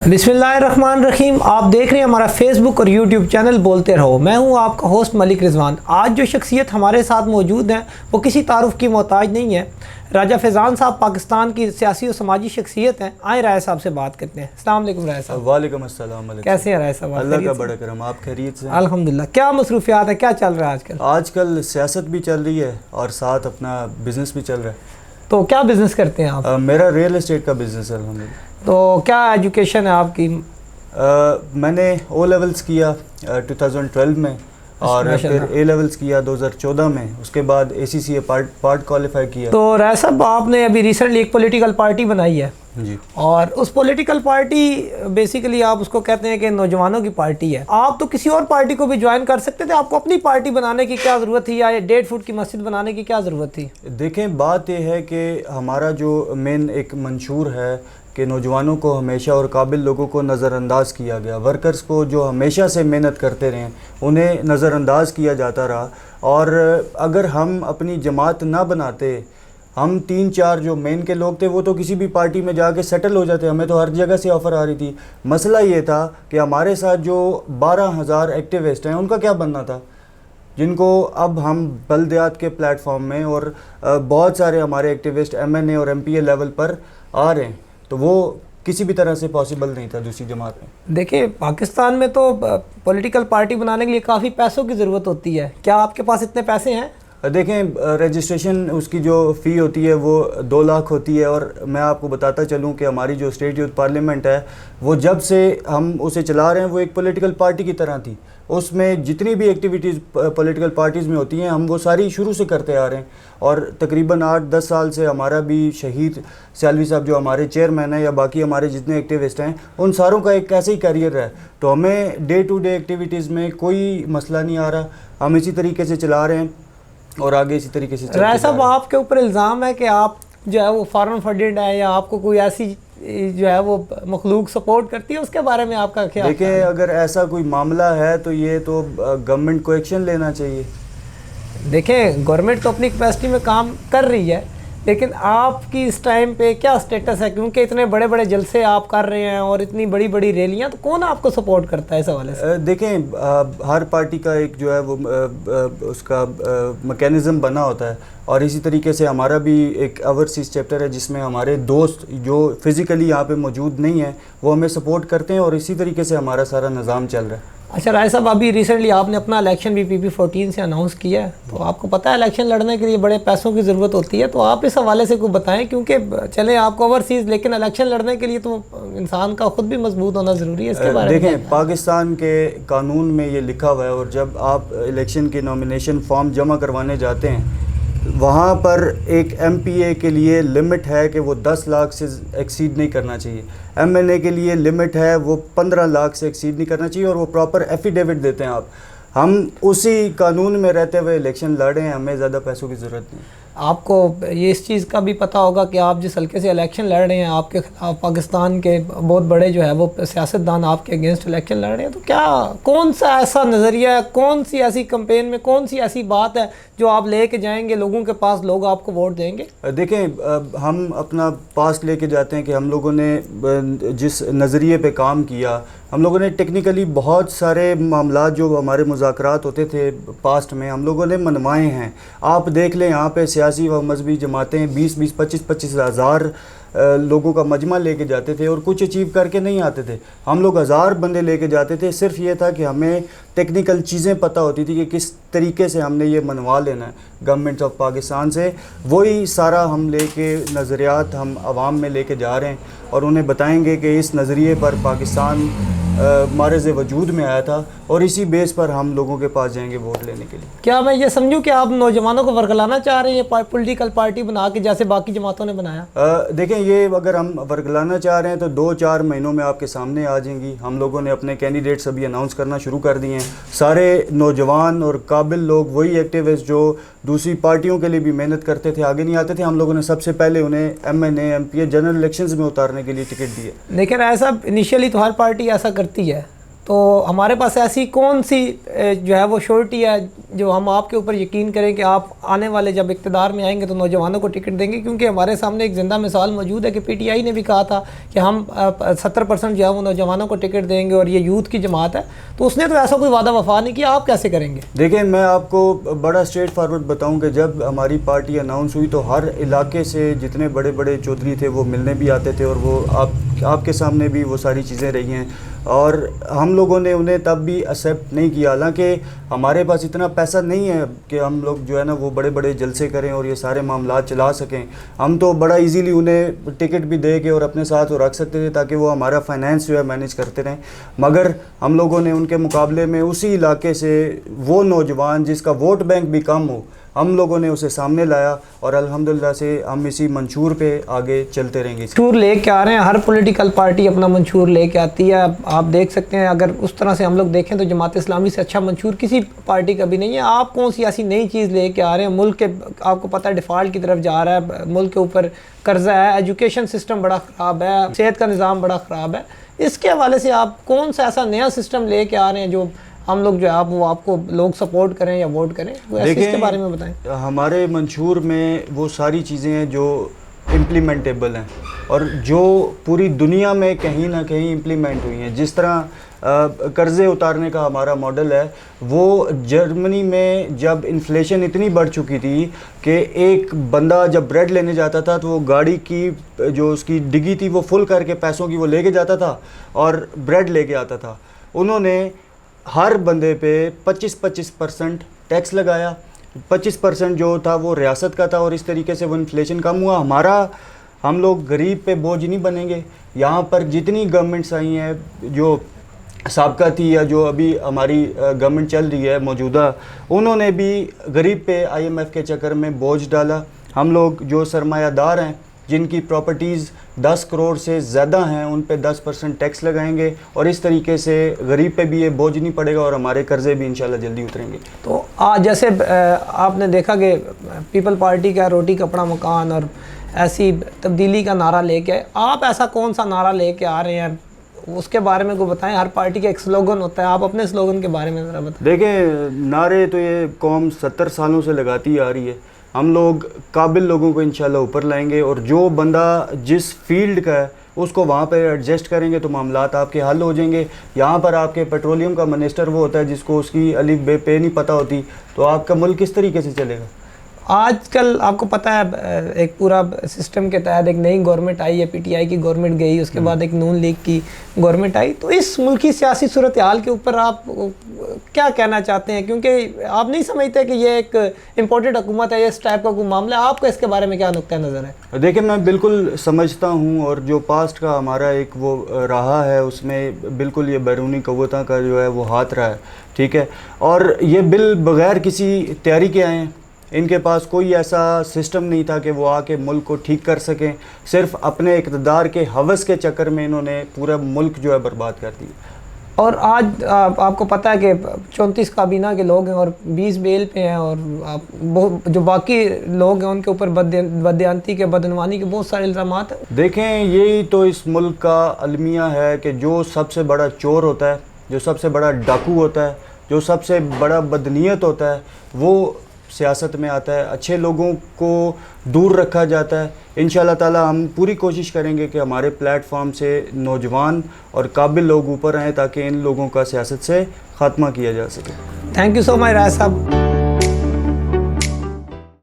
बिस्मिल्लाहिर्रहमानिर्रहीम। आप देख रहे हैं हमारा फेसबुक और यूट्यूब चैनल बोलते रहो। मैं हूं आपका होस्ट मलिक रिजवान। आज जो शख्सियत हमारे साथ मौजूद हैं वो किसी तारुफ की मोहताज नहीं है। राजा फैज़ान साहब पाकिस्तान की सियासी और समाजी शख्सियत हैं। आए राय साहब से बात करते हैं। अस्सलाम वालेकुम राय साहब। वालेकुम अस्सलाम। कैसे हैं राय साहब? अल्लाह का बड़ा करम। आप खैरियत से? अल्हम्दुलिल्लाह। क्या मसरूफियात है, क्या चल रहा है आजकल? आजकल सियासत भी चल रही है और साथ अपना बिज़नेस भी चल रहा है। तो क्या बिज़नेस करते हैं आप? मेरा रियल एस्टेट का बिज़नेस है अल्हम्दुलिल्लाह। तो क्या एजुकेशन है आपकी? मैंने ओ लेवल्स किया 2012 में और फिर ए लेवल्स किया 2014 में। उसके बाद ACCA पार्ट क्वालिफाई किया। तो राय साहब, आपने अभी रिसेंटली एक पॉलिटिकल पार्टी बनाई है जी, और उस पॉलिटिकल पार्टी बेसिकली आप उसको कहते हैं कि नौजवानों की पार्टी है। आप तो किसी और पार्टी को भी ज्वाइन कर सकते थे, आपको अपनी पार्टी बनाने की क्या ज़रूरत थी, या 1.5 फुट की मस्जिद बनाने की क्या ज़रूरत थी? देखें, बात यह है कि हमारा जो मेन एक मंशूर है कि नौजवानों को हमेशा और काबिल लोगों को नज़रअंदाज किया गया। वर्कर्स को जो हमेशा से मेहनत करते रहे उन्हें नज़रअंदाज किया जाता रहा। और अगर हम अपनी जमात ना बनाते, हम 3-4 जो मेन के लोग थे वो तो किसी भी पार्टी में जाके सेटल हो जाते। हमें तो हर जगह से ऑफ़र आ रही थी। मसला ये था कि हमारे साथ जो 12,000 एक्टिविस्ट हैं उनका क्या बनना था, जिनको अब हम बल्दियात के प्लेटफॉर्म में और बहुत सारे हमारे एक्टिविस्ट MNA और MPA लेवल पर आ रहे हैं। तो वो किसी भी तरह से पॉसिबल नहीं था दूसरी जमात में। देखिए, पाकिस्तान में तो पॉलिटिकल पार्टी बनाने के लिए काफ़ी पैसों की ज़रूरत होती है। क्या आपके पास इतने पैसे हैं? देखें, रजिस्ट्रेशन उसकी जो फ़ी होती है वो 2 लाख होती है। और मैं आपको बताता चलूं कि हमारी जो स्टेट यूथ पार्लियामेंट है वो जब से हम उसे चला रहे हैं वो एक पॉलिटिकल पार्टी की तरह थी। उसमें जितनी भी एक्टिविटीज़ पॉलिटिकल पार्टीज़ में होती हैं हम वो सारी शुरू से करते आ रहे हैं। और तकरीबन 8-10 साल से हमारा भी शहीद सियालवी साहब जो हमारे चेयरमैन हैं या बाकी हमारे जितने एक्टिविस्ट हैं उन सारों का एक ऐसे ही करियर है। तो हमें डे टू डे एक्टिविटीज़ में कोई मसला नहीं आ रहा। हम इसी तरीके से चला रहे हैं और आगे इसी तरीके से राय साहब, आपके ऊपर इल्ज़ाम है कि आप जो है वो फॉरेन फंडेड है या आपको कोई ऐसी जो है वो मखलूक सपोर्ट करती है, उसके बारे में आपका क्या? देखिए, अगर ऐसा कोई मामला है तो ये तो गवर्नमेंट को एक्शन लेना चाहिए। देखें, गवर्नमेंट तो अपनी कैपेसिटी में काम कर रही है, लेकिन आपकी इस टाइम पे क्या स्टेटस है? क्योंकि इतने बड़े बड़े जलसे आप कर रहे हैं और इतनी बड़ी बड़ी रैलियां, तो कौन आपको सपोर्ट करता है इस हवाले से? देखें, हर पार्टी का एक जो है वो उसका मैकेनिज़्म बना होता है और इसी तरीके से हमारा भी एक ओवरसीज़ चैप्टर है जिसमें हमारे दोस्त जो फिज़िकली यहाँ पे मौजूद नहीं है वो हमें सपोर्ट करते हैं और इसी तरीके से हमारा सारा निज़ाम चल रहा है। अच्छा राय साहब, अभी रिसेंटली आपने अपना इलेक्शन भी PP14 से अनाउंस किया है। तो आपको पता है इलेक्शन लड़ने के लिए बड़े पैसों की ज़रूरत होती है, तो आप इस हवाले से कुछ बताएं। क्योंकि चले आपको ओवरसीज़, लेकिन इलेक्शन लड़ने के लिए तो इंसान का खुद भी मजबूत होना ज़रूरी है। इसके बारे में देखें, पाकिस्तान के कानून में ये लिखा हुआ है और जब आप इलेक्शन के नॉमिनेशन फॉर्म जमा करवाने जाते हैं वहाँ पर एक MPA के लिए लिमिट है कि वो 10 लाख से एक्सीड नहीं करना चाहिए। MNA के लिए लिमिट है वो 15 लाख से एक्सीड नहीं करना चाहिए और वो प्रॉपर एफिडेविट देते हैं आप। हम उसी कानून में रहते हुए इलेक्शन लड़ रहे हैं, हमें ज़्यादा पैसों की ज़रूरत नहीं। आपको ये इस चीज़ का भी पता होगा कि आप जिस हल्के से इलेक्शन लड़ रहे हैं, आपके खिलाफ पाकिस्तान के बहुत बड़े जो है वो सियासतदान आपके अगेंस्ट इलेक्शन लड़ रहे हैं। तो क्या कौन सा ऐसा नज़रिया है, कौन सी ऐसी कैंपेन में कौन सी ऐसी बात है जो आप लेके जाएंगे लोगों के पास, लोग आपको वोट देंगे? देखें, हम अपना पास्ट लेके जाते हैं कि हम लोगों ने जिस नज़रिए पे काम किया, हम लोगों ने टेक्निकली बहुत सारे मामला जो हमारे मुज़ाकरात होते थे पास्ट में हम लोगों ने मनवाए हैं। आप देख लें, यहाँ पे सियासी व मजहबी जमातें 20-20, 25-25 हज़ार लोगों का मजमा लेके जाते थे और कुछ अचीव करके नहीं आते थे। हम लोग 1000 बंदे लेके जाते थे। सिर्फ ये था कि हमें टेक्निकल चीज़ें पता होती थी कि किस तरीके से हमने ये मनवा लेना है गवर्नमेंट ऑफ पाकिस्तान से। वही सारा हम लेके नज़रियात हम आवाम में लेके जा रहे हैं और उन्हें बताएंगे कि इस नज़रिए पर पाकिस्तान मारज़ वजूद में आया था और इसी बेस पर हम लोगों के पास जाएंगे वोट लेने के लिए। क्या मैं ये समझूं कि आप नौजवानों को वर्गलाना चाह रहे हैं पॉलिटिकल पार्टी बना के, जैसे बाकी जमातों ने बनाया? देखें, ये अगर हम वर्गलाना चाह रहे हैं तो 2-4 महीनों में आपके सामने आ जाएंगी। हम लोगों ने अपने कैंडिडेट्स अभी अनाउंस करना शुरू कर दिए हैं। सारे नौजवान और काबिल लोग, वही एक्टिविस्ट जो दूसरी पार्टियों के लिए भी मेहनत करते थे, आगे नहीं आते थे, हम लोगों ने सबसे पहले उन्हें MNA MPA जनरल इलेक्शंस में उतारने के लिए टिकट दिए। लेकिन ऐसा इनिशियली तो हर पार्टी ऐसा करती है, تو ہمارے پاس ایسی کون سی جو ہے وہ شورٹی ہے جو ہم آپ کے اوپر یقین کریں کہ آپ آنے والے جب اقتدار میں آئیں گے تو نوجوانوں کو ٹکٹ دیں گے؟ کیونکہ ہمارے سامنے ایک زندہ مثال موجود ہے کہ پی ٹی آئی نے بھی کہا تھا کہ ہم 70% جو ہے وہ نوجوانوں کو ٹکٹ دیں گے اور یہ یوتھ کی جماعت ہے، تو اس نے تو ایسا کوئی وعدہ وفا نہیں کیا، آپ کیسے کریں گے؟ دیکھیں میں آپ کو بڑا اسٹریٹ فارورڈ بتاؤں کہ جب ہماری پارٹی اناؤنس ہوئی تو ہر علاقے سے جتنے بڑے بڑے چودھری تھے وہ ملنے بھی آتے تھے، اور وہ آپ کے سامنے بھی وہ ساری چیزیں رہی ہیں، اور ہم لوگوں نے انہیں تب بھی ایکسیپٹ نہیں کیا، حالانکہ ہمارے پاس اتنا پیسہ نہیں ہے کہ ہم لوگ جو ہے نا وہ بڑے بڑے جلسے کریں اور یہ سارے معاملات چلا سکیں۔ ہم تو بڑا ایزیلی انہیں ٹکٹ بھی دے کے اور اپنے ساتھ وہ رکھ سکتے تھے تاکہ وہ ہمارا فائنینس جو ہے مینیج کرتے رہیں، مگر ہم لوگوں نے ان کے مقابلے میں اسی علاقے سے وہ نوجوان جس کا ووٹ بینک بھی کم ہو، ہم لوگوں نے اسے سامنے لایا، اور الحمدللہ سے ہم اسی منشور پہ آگے چلتے رہیں گے۔ منشور لے کے آ رہے ہیں، ہر پولیٹیکل پارٹی اپنا منشور لے کے آتی ہے، آپ دیکھ سکتے ہیں اگر اس طرح سے ہم لوگ دیکھیں تو جماعت اسلامی سے اچھا منشور کسی پارٹی کا بھی نہیں ہے۔ آپ کون سی ایسی نئی چیز لے کے آ رہے ہیں؟ ملک کے آپ کو پتہ ہے ڈیفالٹ کی طرف جا رہا ہے، ملک کے اوپر قرضہ ہے، ایجوکیشن سسٹم بڑا خراب ہے، صحت کا نظام بڑا خراب ہے، اس کے حوالے سے آپ کون سا ایسا نیا سسٹم لے کے آ رہے ہیں جو ہم لوگ جو ہے وہ آپ کو لوگ سپورٹ کریں یا ووٹ کریں؟ اس کے بارے میں بتائیں۔ ہمارے منشور میں وہ ساری چیزیں ہیں جو امپلیمنٹیبل ہیں اور جو پوری دنیا میں کہیں نہ کہیں امپلیمنٹ ہوئی ہیں۔ جس طرح قرضے اتارنے کا ہمارا ماڈل ہے، وہ جرمنی میں جب انفلیشن اتنی بڑھ چکی تھی کہ ایک بندہ جب بریڈ لینے جاتا تھا تو وہ گاڑی کی جو اس کی ڈگی تھی وہ فل کر کے پیسوں کی وہ لے کے جاتا تھا اور بریڈ لے کے آتا تھا۔ انہوں نے ہر بندے پہ 25% ٹیکس لگایا، 25% جو تھا وہ ریاست کا تھا، اور اس طریقے سے وہ انفلیشن کم ہوا۔ ہم لوگ غریب پہ بوجھ نہیں بنیں گے۔ یہاں پر جتنی گورنمنٹس آئی ہیں جو سابقہ تھی یا جو ابھی ہماری گورنمنٹ چل رہی ہے موجودہ، انہوں نے بھی غریب پہ IMF کے چکر میں بوجھ ڈالا۔ ہم لوگ جو سرمایہ دار ہیں جن کی پراپرٹیز 10 کروڑ سے زیادہ ہیں ان پہ 10% ٹیکس لگائیں گے، اور اس طریقے سے غریب پہ بھی یہ بوجھ نہیں پڑے گا اور ہمارے قرضے بھی انشاءاللہ جلدی اتریں گے۔ تو جیسے آپ نے دیکھا کہ پیپل پارٹی کا روٹی کپڑا مکان اور ایسی تبدیلی کا نعرہ لے کے، آپ ایسا کون سا نعرہ لے کے آ رہے ہیں اس کے بارے میں کو بتائیں۔ ہر پارٹی کا ایک سلوگن ہوتا ہے، آپ اپنے سلوگن کے بارے میں ذرا بتائیں۔ دیکھیں نعرے تو یہ قوم 70 سالوں سے لگاتی آ رہی ہے، ہم لوگ قابل لوگوں کو انشاءاللہ اوپر لائیں گے، اور جو بندہ جس فیلڈ کا ہے اس کو وہاں پہ ایڈجسٹ کریں گے تو معاملات آپ کے حل ہو جائیں گے۔ یہاں پر آپ کے پیٹرولیم کا منسٹر وہ ہوتا ہے جس کو اس کی الف بے پے نہیں پتہ ہوتی، تو آپ کا ملک کس طریقے سے چلے گا؟ آج کل آپ کو پتہ ہے ایک پورا سسٹم کے تحت ایک نئی گورنمنٹ آئی ہے، پی ٹی آئی کی گورنمنٹ گئی، اس کے بعد ایک نون لیگ کی گورنمنٹ آئی، تو اس ملکی سیاسی صورتحال کے اوپر آپ کیا کہنا چاہتے ہیں؟ کیونکہ آپ نہیں سمجھتے کہ یہ ایک امپورٹنٹ حکومت ہے، اس ٹائپ کا کوئی معاملہ ہے، آپ کا اس کے بارے میں کیا نقطہ نظر ہے؟ دیکھیں میں بالکل سمجھتا ہوں، اور جو پاسٹ کا ہمارا ایک وہ رہا ہے اس میں بالکل یہ بیرونی قوتوں کا جو ہے وہ ہاتھ رہا ہے، ٹھیک ہے، اور یہ بل بغیر کسی تیاری کے آئے ہیں، ان کے پاس کوئی ایسا سسٹم نہیں تھا کہ وہ آ کے ملک کو ٹھیک کر سکیں، صرف اپنے اقتدار کے ہوس کے چکر میں انہوں نے پورا ملک جو ہے برباد کر دیا۔ اور آج آپ کو پتہ ہے کہ 34 کابینہ کے لوگ ہیں اور 20 بیل پہ ہیں، اور جو باقی لوگ ہیں ان کے اوپر بددیانتی کے بدعنوانی کے بہت سارے الزامات ہیں۔ دیکھیں یہی تو اس ملک کا المیہ ہے کہ جو سب سے بڑا چور ہوتا ہے، جو سب سے بڑا ڈاکو ہوتا ہے، جو سب سے بڑا بدنیت ہوتا ہے، وہ سیاست میں آتا ہے، اچھے لوگوں کو دور رکھا جاتا ہے۔ انشاءاللہ تعالی ہم پوری کوشش کریں گے کہ ہمارے پلیٹ فارم سے نوجوان اور قابل لوگ اوپر آئیں تاکہ ان لوگوں کا سیاست سے خاتمہ کیا جا سکے۔ تھینک یو سو مچ راج صاحب۔